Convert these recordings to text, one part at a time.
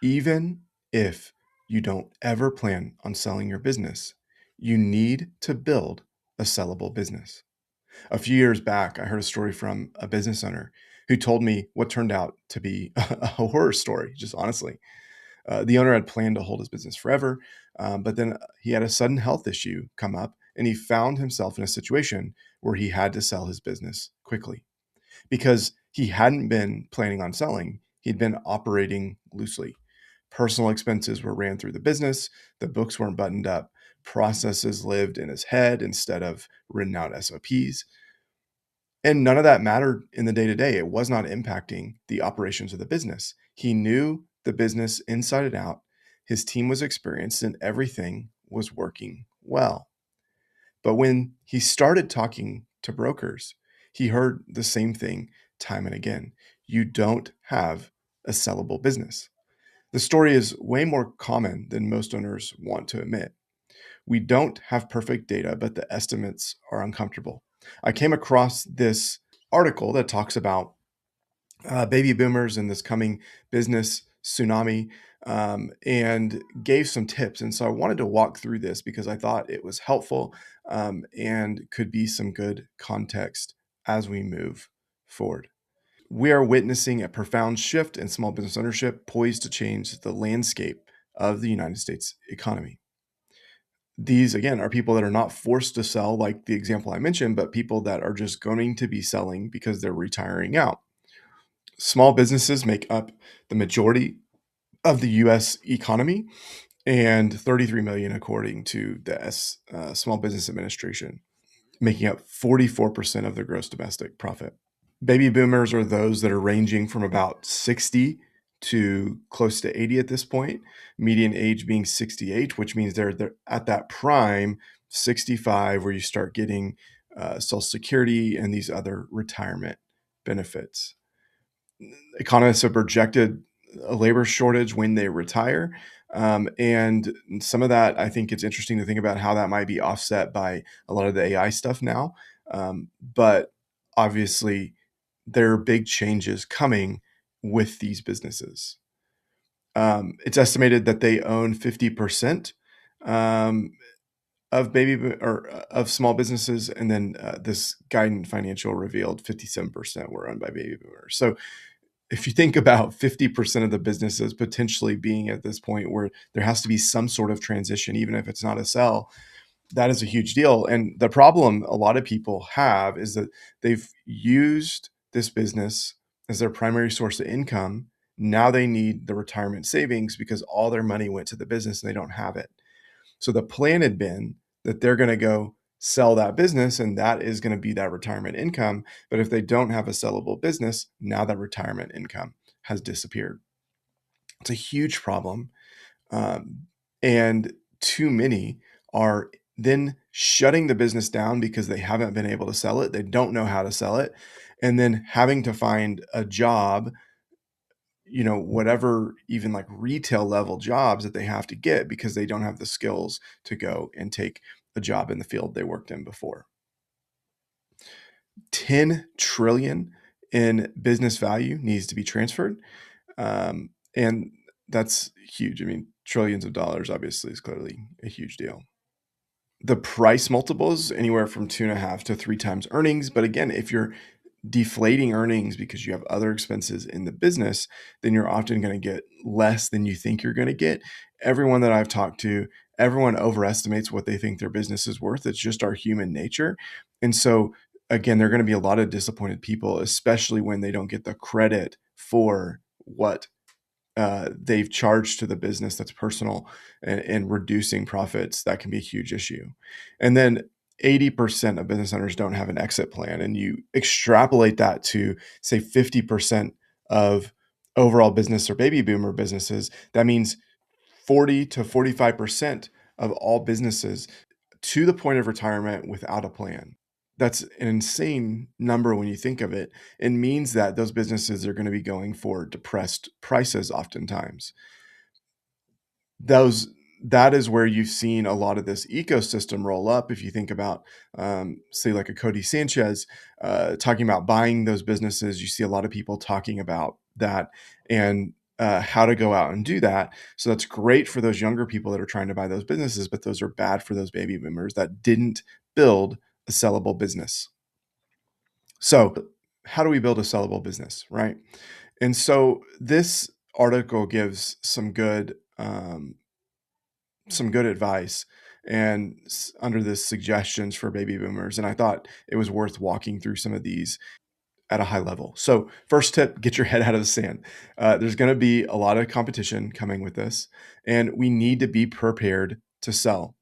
Even if you don't ever plan on selling your business, you need to build a sellable business. A few years back, I heard a story from a business owner who told me what turned out to be a horror story, just honestly. The owner had planned to hold his business forever, but then he had a sudden health issue come up, and he found himself in a situation where he had to sell his business quickly because he hadn't been planning on selling. He'd been operating loosely. Personal expenses were ran through the business, the books weren't buttoned up, processes lived in his head instead of written out SOPs. And none of that mattered in the day to day. It was not impacting the operations of the business. He knew the business inside and out. His team was experienced and everything was working well. But when he started talking to brokers, he heard the same thing time and again. You don't have a sellable business. The story is way more common than most owners want to admit. We don't have perfect data, but the estimates are uncomfortable. I came across this article that talks about baby boomers and this coming business tsunami, and gave some tips. And so I wanted to walk through this because I thought it was helpful, and could be some good context as we move forward. We are witnessing a profound shift in small business ownership poised to change the landscape of the United States economy. These, again, are people that are not forced to sell, like the example I mentioned, but people that are just going to be selling because they're retiring out. Small businesses make up the majority of the US economy, and 33 million according to the Small Business Administration, making up 44% of the gross domestic profit. Baby boomers are those that are ranging from about 60 to close to 80 at this point, median age being 68, which means they're at that prime 65 where you start getting Social Security and these other retirement benefits. Economists have projected a labor shortage when they retire. And some of that, I think it's interesting to think about how that might be offset by a lot of the AI stuff now. But obviously, there are big changes coming with these businesses. It's estimated that they own 50% um, of of small businesses, and then this Guidance Financial revealed 57% were owned by baby boomers. So if you think about 50% of the businesses potentially being at this point where there has to be some sort of transition, even if it's not a sell, that is a huge deal. And the problem a lot of people have is that they've used this business as their primary source of income. Now they need the retirement savings because all their money went to the business and they don't have it. So the plan had been that they're going to go sell that business and that is going to be that retirement income. But if they don't have a sellable business, now that retirement income has disappeared. It's a huge problem. And too many are then shutting the business down because they haven't been able to sell it. They don't know how to sell it. And then having to find a job, whatever, even like retail level jobs that they have to get because they don't have the skills to go and take a job in the field they worked in before. 10 trillion in business value needs to be transferred. And that's huge. I mean, trillions of dollars obviously is clearly a huge deal. The price multiples anywhere from 2.5 to 3 times earnings. But again, if you're deflating earnings because you have other expenses in the business, then you're often going to get less than you think you're going to get. Everyone that I've talked to, everyone overestimates what they think their business is worth. It's just our human nature. And so, again, there are going to be a lot of disappointed people, especially when they don't get the credit for what they've charged to the business that's personal, and reducing profits. That can be a huge issue. And then 80% of business owners don't have an exit plan. And you extrapolate that to, say, 50% of overall business or baby boomer businesses. That means 40 to 45% of all businesses to the point of retirement without a plan. That's an insane number when you think of it. It means that those businesses are going to be going for depressed prices oftentimes. Those that is where you've seen a lot of this ecosystem roll up. If you think about, say, like a Cody Sanchez talking about buying those businesses, you see a lot of people talking about that. And how to go out and do that. So that's great for those younger people that are trying to buy those businesses, but those are bad for those baby boomers that didn't build a sellable business. So, how do we build a sellable business, right? And so this article gives some good advice and under the suggestions for baby boomers, and I thought it was worth walking through some of these at a high level. So, first tip: get your head out of the sand. There's going to be a lot of competition coming with this, and we need to be prepared to sell.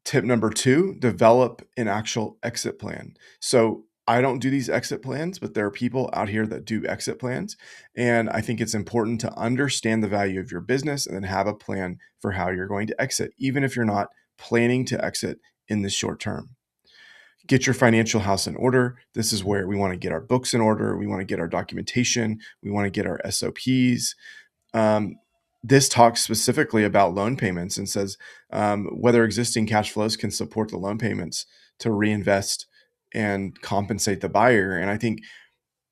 Tip number 2, develop an actual exit plan. So, I don't do these exit plans, but there are people out here that do exit plans, and I think it's important to understand the value of your business and then have a plan for how you're going to exit, even if you're not planning to exit in the short term. Get your financial house in order. This is where we want to get our books in order. We want to get our documentation. We want to get our SOPs. Um, this talks specifically about loan payments and says whether existing cash flows can support the loan payments to reinvest and compensate the buyer. And I think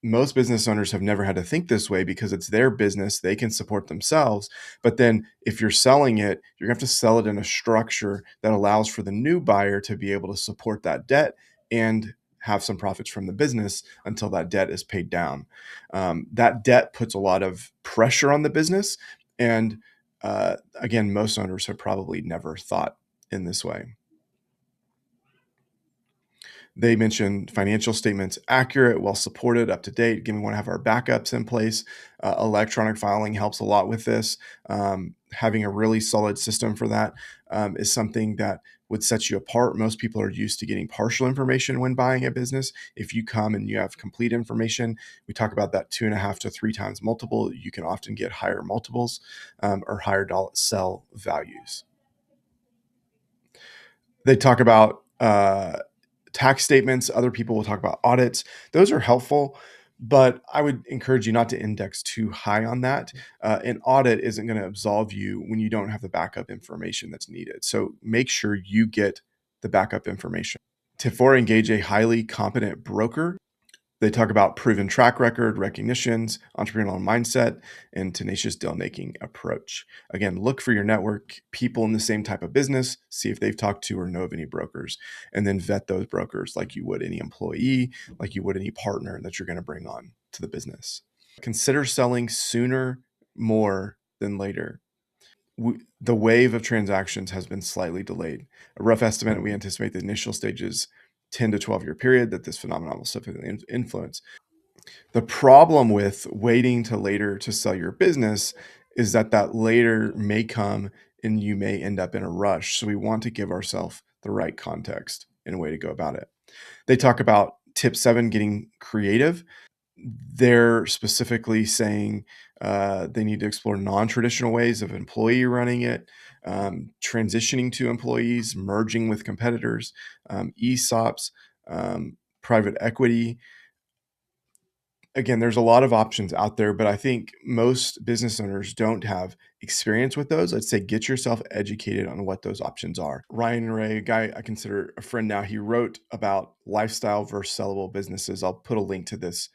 most business owners have never had to think this way because it's their business. They can support themselves. But then if you're selling it, you're going to have to sell it in a structure that allows for the new buyer to be able to support that debt and have some profits from the business until that debt is paid down. That debt puts a lot of pressure on the business. And again, most owners have probably never thought in this way. They mentioned financial statements accurate, well supported, up to date. Again, we want to have our backups in place. Electronic filing helps a lot with this. Having a really solid system for that is something that would set you apart. Most people are used to getting partial information when buying a business. If you come and you have complete information, we talk about that 2.5 to 3 times multiple. You can often get higher multiples or higher sell values. They talk about tax statements. Other people will talk about audits. Those are helpful, but I would encourage you not to index too high on that. An audit isn't going to absolve you when you don't have the backup information that's needed. So make sure you get the backup information. Tip 4, engage a highly competent broker. They talk about proven track record, recognitions, entrepreneurial mindset, and tenacious deal-making approach. Again, look for your network, people in the same type of business, see if they've talked to or know of any brokers, and then vet those brokers like you would any employee, like you would any partner that you're going to bring on to the business. Consider selling sooner more than later. The wave of transactions has been slightly delayed. A rough estimate, we anticipate the initial stages 10 to 12 year period that this phenomenon will significantly influence. The problem with waiting to later to sell your business is that that later may come and you may end up in a rush. So we want to give ourselves the right context and a way to go about it. They talk about tip 7, getting creative. They're specifically saying they need to explore non-traditional ways of employee running it, transitioning to employees, merging with competitors, ESOPs, private equity. Again, there's a lot of options out there, but I think most business owners don't have experience with those. I'd say get yourself educated on what those options are. Ryan Ray, a guy I consider a friend now, he wrote about lifestyle versus sellable businesses. I'll put a link to this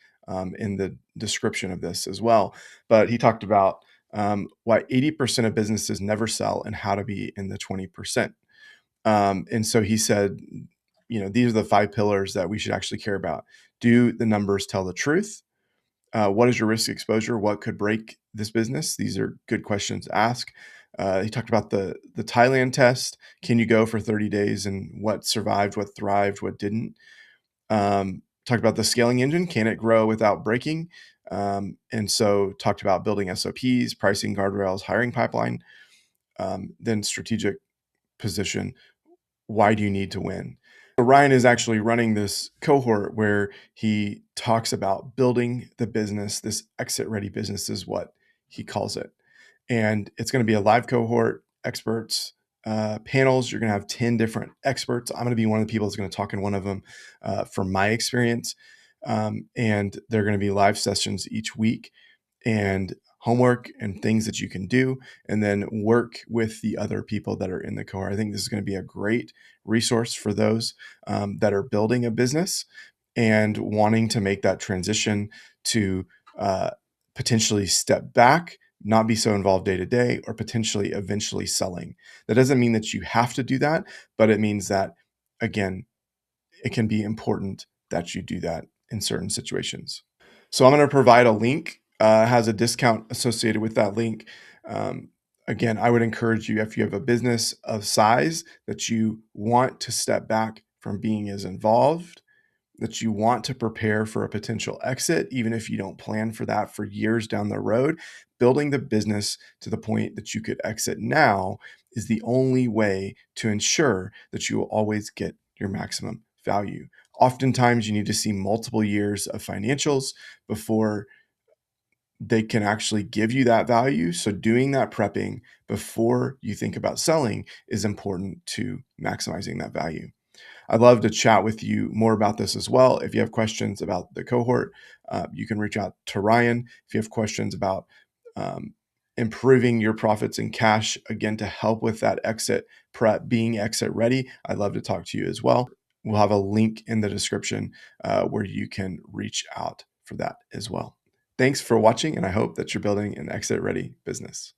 in the description of this as well. But he talked about why 80% of businesses never sell and how to be in the 20%. And so he said, these are the 5 pillars that we should actually care about. Do the numbers tell the truth? What is your risk exposure? What could break this business? These are good questions to ask. He talked about the Thailand test. Can you go for 30 days and what survived, what thrived, what didn't? Talked about the scaling engine. Can it grow without breaking? And so talked about building SOPs, pricing guardrails, hiring pipeline, then strategic position. Why do you need to win? So Ryan is actually running this cohort where he talks about building the business. This exit ready business is what he calls it. And it's going to be a live cohort, experts, panels. You're going to have 10 different experts. I'm going to be one of the people that's going to talk in one of them from my experience. And they're going to be live sessions each week and homework and things that you can do, and then work with the other people that are in the cohort. I think this is going to be a great resource for those that are building a business and wanting to make that transition to potentially step back, not be so involved day to day, or potentially eventually selling. That doesn't mean that you have to do that, but it means that, again, it can be important that you do that in certain situations. So I'm going to provide a link, has a discount associated with that link. Um, Again, I would encourage you, if you have a business of size that you want to step back from being as involved, that you want to prepare for a potential exit, even if you don't plan for that for years down the road, building the business to the point that you could exit now is the only way to ensure that you will always get your maximum value. Oftentimes, you need to see multiple years of financials before they can actually give you that value. So, doing that prepping before you think about selling is important to maximizing that value. I'd love to chat with you more about this as well. If you have questions about the cohort, you can reach out to Ryan. If you have questions about um, improving your profits and cash, again, to help with that exit prep, being exit ready, I'd love to talk to you as well. We'll have a link in the description where you can reach out for that as well. Thanks for watching, and I hope that you're building an exit ready business.